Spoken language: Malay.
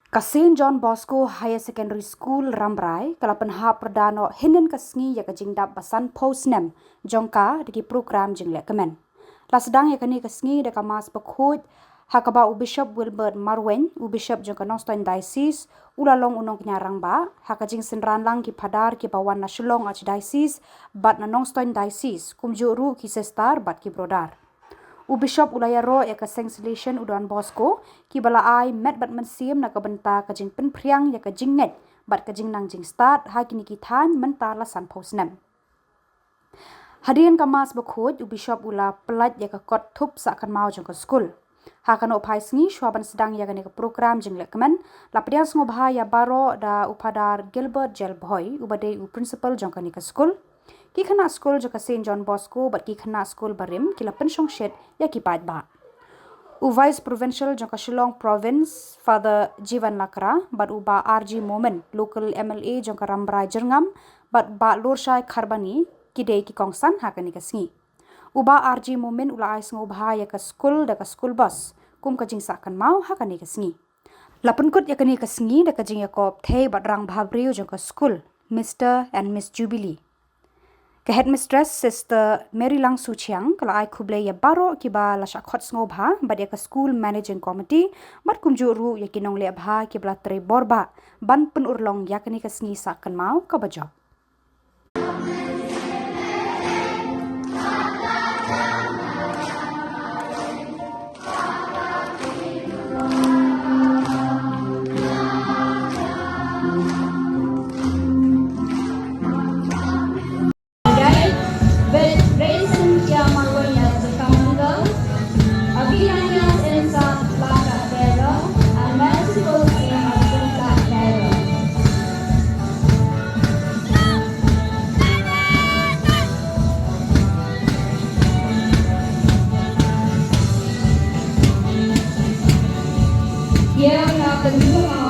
Ka St.John Bosco Higher Secondary School Rambrai kala Pynhap Pyrda no hynnin ka sngi ya ka jingdap basan po Snem jong ka deki program jinglehkmen. La sdang ya kani ka sngi deka mas bakhuid haka ba Bishop Wilbert Marwain Bishop jong ka nongstion diocese ulalong nongkñia rangbah haka jingiasynran lang ki phadar ki bawan na Shillong archdiocese bat na nongstion diocese kumjuh ki sestar bat ki brodar. Bishop iaroh ya ka salesian St.John Bosco ki bala ai met bat mensim na ka benta ka jing penpriang ya ka jingnet bat ka jing nang jing start ha kini ki than menta la san po Snem. Hadirin ka mas bakhuid Bishop ula pelat ya ka kot thup sa kan mau jong ka school. Ha kan opai sngi shwaban sdang ya ka program jinglehkmen la pediang sngo bha ya baro da Fr Gilbert Gel Bhoi ubade principal jong ka ni ka school. Ki khana school jo ka St.John Bosco bat ki khana school barim ki la penshong shed ya ki pat ba. Vice provincial jo ka Shillong Province Fr Gilbert bat Bah R.G Momin local MLA jo ka Rambrai Jerngam bat Bah Lurshai Kharbani ki dei ki kongsan ha ka ni ka sngi. Bah R.G Momin ula I Sr.Marylang ya ka school da ka school bus kum ka jing sa kan mau ha ka ni ka sngi. La penkut ya ka ni ka sngi da ka jing ya kop thei bat rangbah briu jo ka school Mr and Miss Jubilee. Ke headmistress Sister Marylang Suchiang kala ai khuble ya baro ki ba la shakhot sngo bha ba ya ka school managing committee bat kumjuh ya ki nong le bha ki bla tre borba ban pen urlong ya kani ka sngi sa kan mau ka bajob. Iaroh